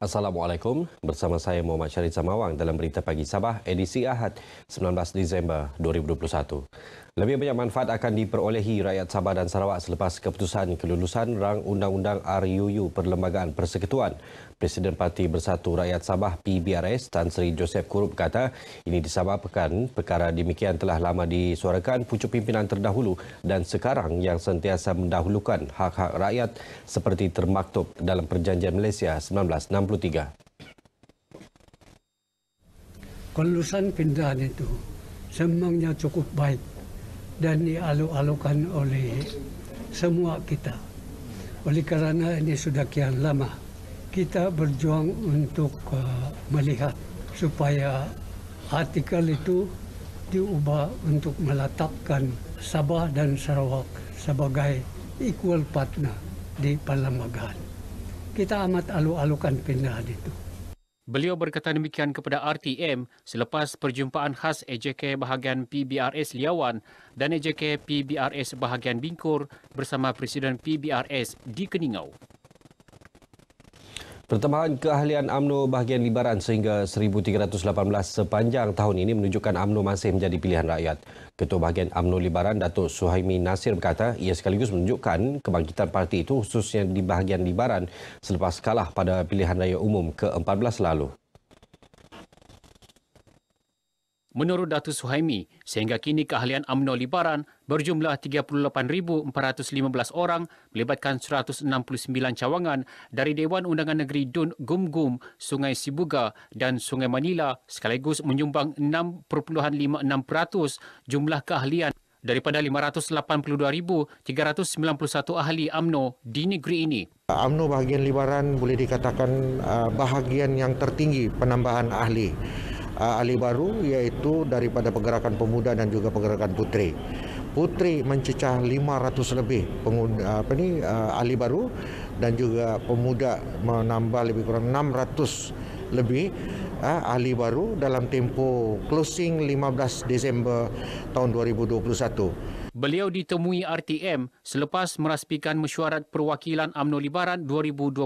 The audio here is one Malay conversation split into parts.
Assalamualaikum, bersama saya Muhammad Syarif Samawang dalam Berita Pagi Sabah edisi Ahad 19 Disember 2021. Lebih banyak manfaat akan diperolehi rakyat Sabah dan Sarawak selepas keputusan kelulusan rang Undang-Undang RUU Perlembagaan Persekutuan. Presiden Parti Bersatu Rakyat Sabah PBRS Tan Sri Joseph Kurup berkata ini disebabkan perkara demikian telah lama disuarakan pucuk pimpinan terdahulu dan sekarang yang sentiasa mendahulukan hak-hak rakyat seperti termaktub dalam Perjanjian Malaysia 1963. Kelulusan pindahan itu sebenarnya cukup baik dan dialu-alukan oleh semua kita. Oleh kerana ini sudah kian lama, kita berjuang untuk melihat supaya artikel itu diubah untuk meletakkan Sabah dan Sarawak sebagai equal partner di perlembagaan. Kita amat alu-alukan pindahan itu. Beliau berkata demikian kepada RTM selepas perjumpaan khas AJK bahagian PBRS Liawan dan AJK PBRS bahagian Bingkur bersama Presiden PBRS di Keningau. Pertambahan keahlian UMNO bahagian Libaran sehingga 1,318 sepanjang tahun ini menunjukkan UMNO masih menjadi pilihan rakyat. Ketua bahagian UMNO Libaran, Datuk Suhaimi Nasir berkata ia sekaligus menunjukkan kebangkitan parti itu khususnya di bahagian Libaran selepas kalah pada pilihan raya umum ke-14 lalu. Menurut Datuk Suhaimi, sehingga kini keahlian UMNO Libaran berjumlah 38,415 orang melibatkan 169 cawangan dari Dewan Undangan Negeri Dun Gum-Gum, Sungai Sibuga dan Sungai Manila sekaligus menyumbang 6.56% jumlah keahlian daripada 582,391 ahli UMNO di negeri ini. UMNO bahagian Libaran boleh dikatakan bahagian yang tertinggi penambahan ahli baru iaitu daripada pergerakan pemuda dan juga pergerakan puteri. Puteri mencecah 500 lebih ahli baru dan juga pemuda menambah lebih kurang 600 lebih ahli baru dalam tempoh closing 15 Disember tahun 2021. Beliau ditemui RTM selepas merasmikan mesyuarat perwakilan UMNO Libaran 2021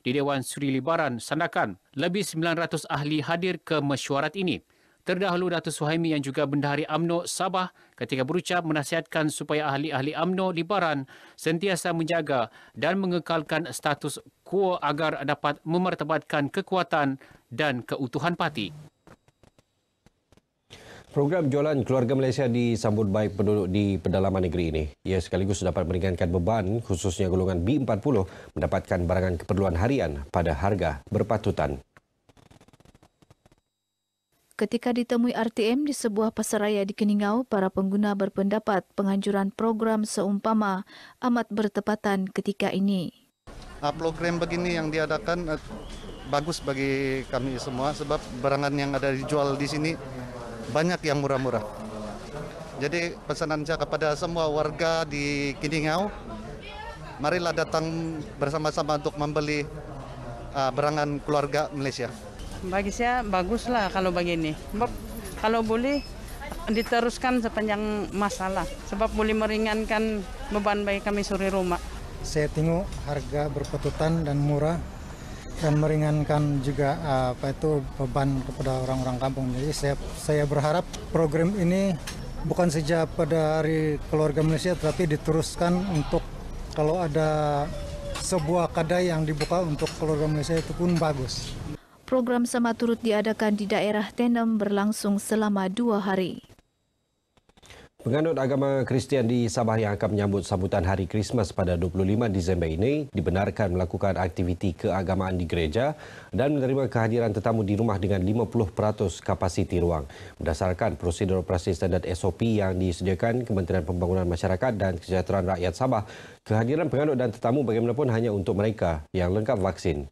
di Dewan Seri Libaran Sandakan. Lebih 900 ahli hadir ke mesyuarat ini. Terdahulu Datuk Suhaimi yang juga Bendahari UMNO Sabah ketika berucap menasihatkan supaya ahli-ahli UMNO Libaran sentiasa menjaga dan mengekalkan status quo agar dapat memertabatkan kekuatan dan keutuhan parti. Program jualan keluarga Malaysia disambut baik penduduk di pedalaman negeri ini. Ia sekaligus dapat meringankan beban khususnya golongan B40 mendapatkan barangan keperluan harian pada harga berpatutan. Ketika ditemui RTM di sebuah pasaraya di Keningau, para pengguna berpendapat penganjuran program seumpama amat bertepatan ketika ini. Program begini yang diadakan bagus bagi kami semua sebab barangan yang ada dijual di sini banyak yang murah-murah. Jadi pesanan saya kepada semua warga di Keningau, marilah datang bersama-sama untuk membeli barangan keluarga Malaysia. Bagi saya baguslah kalau begini. Kalau boleh diteruskan sepanjang masalah, sebab boleh meringankan beban bagi kami suri rumah. Saya tengok harga berpatutan dan murah dan meringankan juga beban kepada orang-orang kampung. Jadi saya berharap program ini bukan saja pada Hari Keluarga Malaysia, tapi diteruskan untuk kalau ada sebuah kedai yang dibuka untuk keluarga Malaysia itu pun bagus. Program sama turut diadakan di daerah Tenem berlangsung selama 2 hari. Penganut agama Kristian di Sabah yang akan menyambut sambutan Hari Krismas pada 25 Disember ini dibenarkan melakukan aktiviti keagamaan di gereja dan menerima kehadiran tetamu di rumah dengan 50% kapasiti ruang. Berdasarkan prosedur operasi standard SOP yang disediakan Kementerian Pembangunan Masyarakat dan Kesejahteraan Rakyat Sabah, kehadiran penganut dan tetamu bagaimanapun hanya untuk mereka yang lengkap vaksin.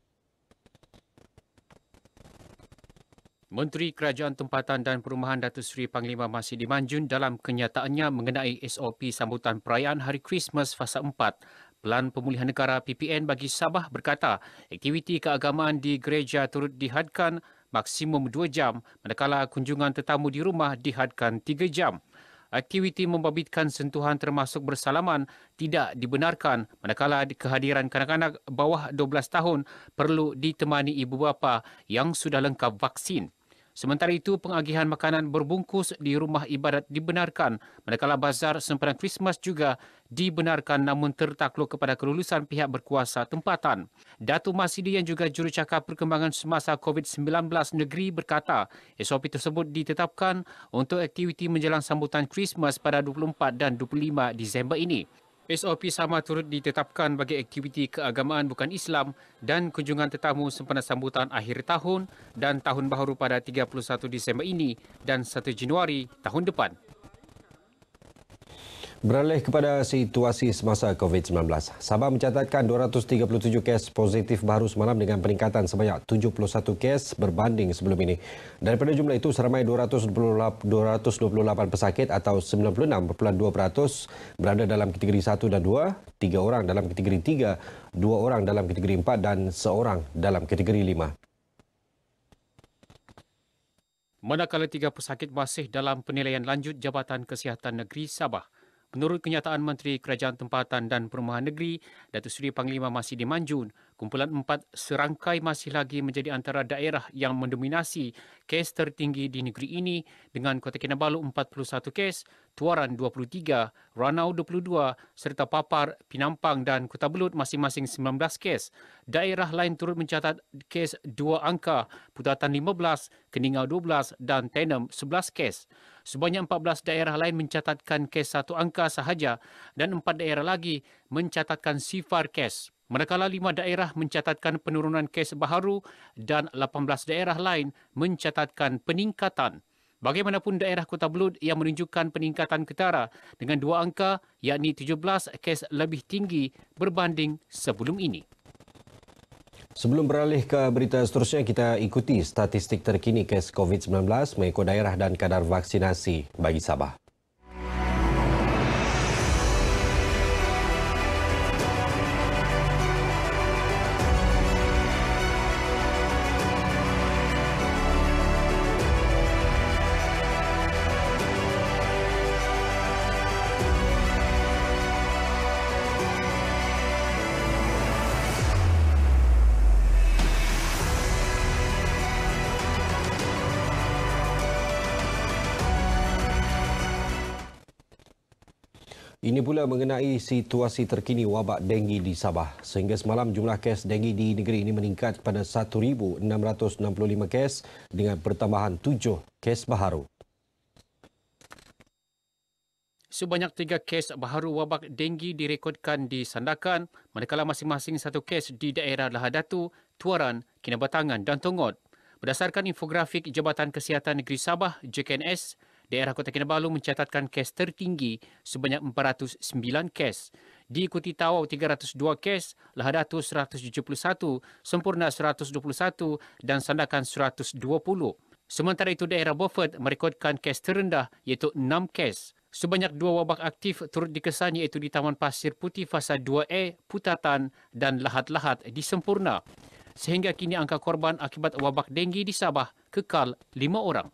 Menteri Kerajaan Tempatan dan Perumahan Datuk Seri Panglima Masih Manjun dalam kenyataannya mengenai SOP sambutan perayaan Hari Krismas Fasa 4 Pelan Pemulihan Negara PPN bagi Sabah berkata aktiviti keagamaan di gereja turut dihadkan maksimum 2 jam manakala kunjungan tetamu di rumah dihadkan 3 jam. aktiviti membabitkan sentuhan termasuk bersalaman tidak dibenarkan manakala kehadiran kanak-kanak bawah 12 tahun perlu ditemani ibu bapa yang sudah lengkap vaksin. Sementara itu, pengagihan makanan berbungkus di rumah ibadat dibenarkan, manakala bazar sempadan Christmas juga dibenarkan namun tertakluk kepada kelulusan pihak berkuasa tempatan. Datuk Masidi yang juga jurucakap perkembangan semasa COVID-19 negeri berkata, SOP tersebut ditetapkan untuk aktiviti menjelang sambutan Christmas pada 24 dan 25 Disember ini. SOP sama turut ditetapkan bagi aktiviti keagamaan bukan Islam dan kunjungan tetamu sempena sambutan akhir tahun dan tahun baharu pada 31 Disember ini dan 1 Januari tahun depan. Beralih kepada situasi semasa COVID-19, Sabah mencatatkan 237 kes positif baru semalam dengan peningkatan sebanyak 71 kes berbanding sebelum ini. Daripada jumlah itu, seramai 228 pesakit atau 96.2% berada dalam kategori 1 dan 2, 3 orang dalam kategori 3, 2 orang dalam kategori 4 dan 1 orang dalam kategori 5. Manakala 3 pesakit masih dalam penilaian lanjut Jabatan Kesihatan Negeri Sabah. Menurut kenyataan Menteri Kerajaan Tempatan dan Perumahan Negeri, Datuk Seri Panglima Masidi Manjun, kumpulan 4 serangkai masih lagi menjadi antara daerah yang mendominasi kes tertinggi di negeri ini dengan Kota Kinabalu 41 kes, Tuaran 23, Ranau 22 serta Papar, Pinampang dan Kota Belud masing-masing 19 kes. Daerah lain turut mencatat kes 2 angka, Putatan 15, Keningau 12 dan Tenem 11 kes. Sebanyak 14 daerah lain mencatatkan kes 1 angka sahaja dan 4 daerah lagi mencatatkan sifar kes. Manakala 5 daerah mencatatkan penurunan kes baharu dan 18 daerah lain mencatatkan peningkatan. Bagaimanapun daerah Kota Belud yang menunjukkan peningkatan ketara dengan 2 angka yakni 17 kes lebih tinggi berbanding sebelum ini. Sebelum beralih ke berita seterusnya, kita ikuti statistik terkini kes COVID-19 mengikut daerah dan kadar vaksinasi bagi Sabah. Ini pula mengenai situasi terkini wabak denggi di Sabah. Sehingga semalam jumlah kes denggi di negeri ini meningkat kepada 1,665 kes dengan pertambahan 7 kes baharu. Sebanyak 3 kes baharu wabak denggi direkodkan di Sandakan, manakala masing-masing 1 kes di daerah Lahadatu, Tuaran, Kinabatangan dan Tongot. Berdasarkan infografik Jabatan Kesihatan Negeri Sabah, JKNS, daerah Kota Kinabalu mencatatkan kes tertinggi sebanyak 409 kes. Diikuti Tawau 302 kes, Lahadatu 171, Sempurna 121 dan Sandakan 120. Sementara itu daerah Beaufort merekodkan kes terendah iaitu 6 kes. Sebanyak 2 wabak aktif turut dikesan iaitu di Taman Pasir Putih Fasa 2A, Putatan dan Lahad-Lahad di Sempurna. Sehingga kini angka korban akibat wabak denggi di Sabah kekal 5 orang.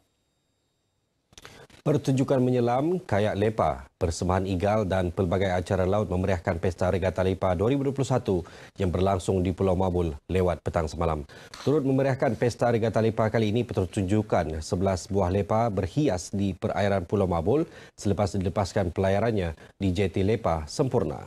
Pertunjukan menyelam, kayak lepa, persembahan igal dan pelbagai acara laut memeriahkan Pesta Regata Lepa 2021 yang berlangsung di Pulau Mabul lewat petang semalam. Turut memeriahkan Pesta Regata Lepa kali ini, pertunjukan 11 buah lepa berhias di perairan Pulau Mabul selepas dilepaskan pelayarannya di Jeti Lepa Sempurna.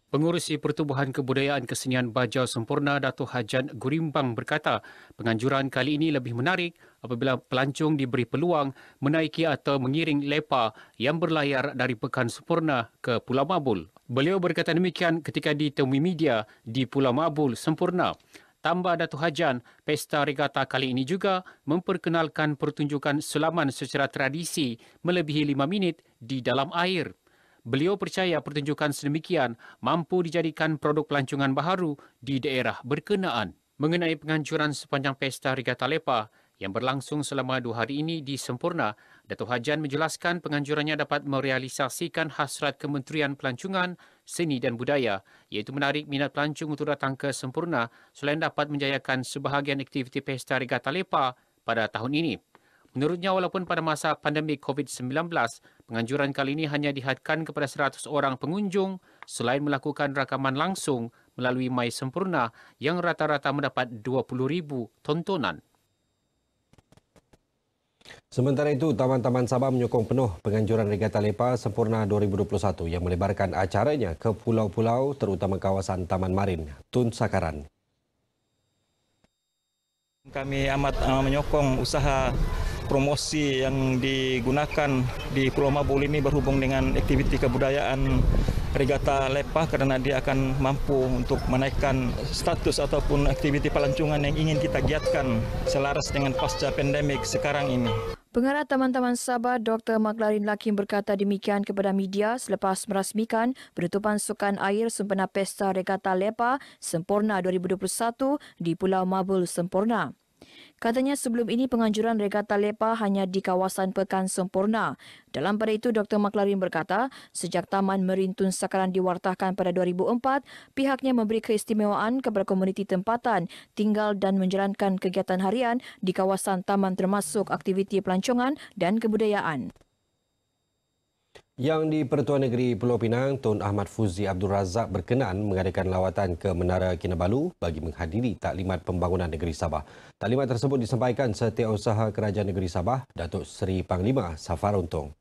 Pengurusi Pertubuhan Kebudayaan Kesenian Bajau Sempurna Datuk Hajan Gurimbang berkata, penganjuran kali ini lebih menarik apabila pelancong diberi peluang menaiki atau mengiring lepa yang berlayar dari Pekan Sempurna ke Pulau Mabul. Beliau berkata demikian ketika ditemui media di Pulau Mabul Sempurna. Tambah Datuk Hajan, Pesta Regata kali ini juga memperkenalkan pertunjukan selaman secara tradisi melebihi 5 minit di dalam air. Beliau percaya pertunjukan sedemikian mampu dijadikan produk pelancongan baharu di daerah berkenaan. Mengenai penganjuran sepanjang Pesta Regata Lepa yang berlangsung selama 2 hari ini di Sempurna, Datuk Hajan menjelaskan penganjurannya dapat merealisasikan hasrat Kementerian Pelancongan, Seni dan Budaya iaitu menarik minat pelancong untuk datang ke Sempurna selain dapat menjayakan sebahagian aktiviti Pesta Regata Lepa pada tahun ini. Menurutnya, walaupun pada masa pandemik COVID-19, penganjuran kali ini hanya dihadkan kepada 100 orang pengunjung selain melakukan rakaman langsung melalui My Sempurna yang rata-rata mendapat 20,000 tontonan. Sementara itu, Taman-Taman Sabah menyokong penuh penganjuran Regata Lepa Sempurna 2021 yang melebarkan acaranya ke pulau-pulau terutama kawasan Taman Marin, Tun Sakaran. Kami amat menyokong usaha promosi yang digunakan di Pulau Mabul ini berhubung dengan aktiviti kebudayaan Regata Lepa karena dia akan mampu untuk menaikkan status ataupun aktiviti pelancongan yang ingin kita giatkan selaras dengan pasca pandemik sekarang ini. Pengarah Taman-Taman Sabah Dr. Maglarin Lakim berkata demikian kepada media selepas merasmikan penutupan Sukan Air sempena Pesta Regata Lepa Sempurna 2021 di Pulau Mabul Sempurna. Katanya sebelum ini penganjuran Regata Lepa hanya di kawasan Pekan Sempurna. Dalam pada itu, Dr. Maglarin berkata, sejak Taman Marin Tun Sakaran diwartahkan pada 2004, pihaknya memberi keistimewaan kepada komuniti tempatan tinggal dan menjalankan kegiatan harian di kawasan taman termasuk aktiviti pelancongan dan kebudayaan. Yang di Pertuan Negeri Pulau Pinang, Tun Ahmad Fuzi Abdul Razak berkenan mengadakan lawatan ke Menara Kinabalu bagi menghadiri Taklimat Pembangunan Negeri Sabah. Taklimat tersebut disampaikan Setiausaha Kerajaan Negeri Sabah, Datuk Seri Panglima Safar Untung.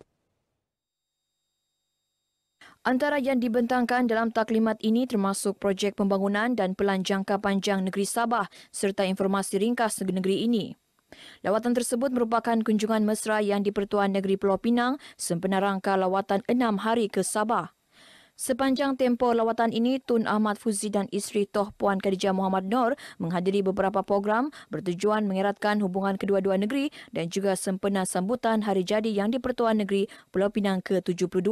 Antara yang dibentangkan dalam taklimat ini termasuk projek pembangunan dan pelan jangka panjang negeri Sabah serta informasi ringkas negeri ini. Lawatan tersebut merupakan kunjungan mesra yang di-Pertuan Negeri Pulau Pinang sempena rangka lawatan 6 hari ke Sabah. Sepanjang tempoh lawatan ini, Tun Ahmad Fuzi dan isteri Toh Puan Khadijah Muhammad Noor menghadiri beberapa program bertujuan mengeratkan hubungan kedua-dua negeri dan juga sempena sambutan hari jadi yang di-Pertuan Negeri Pulau Pinang ke-72.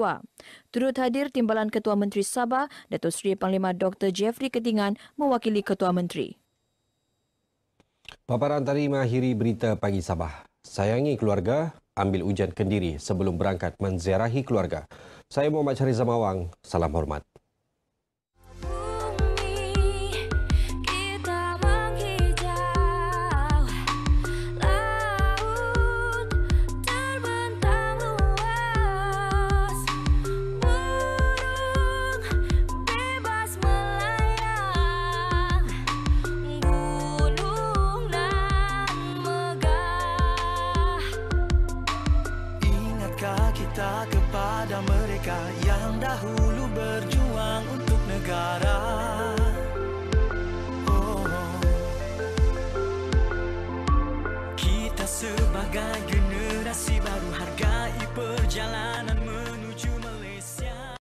Turut hadir Timbalan Ketua Menteri Sabah, Datuk Seri Panglima Dr. Jeffrey Ketingan mewakili Ketua Menteri. Paparan tadi mengakhiri berita pagi Sabah. Sayangi keluarga, ambil ujian kendiri sebelum berangkat menziarahi keluarga. Saya Muhammad Syahrizal Mawang, salam hormat.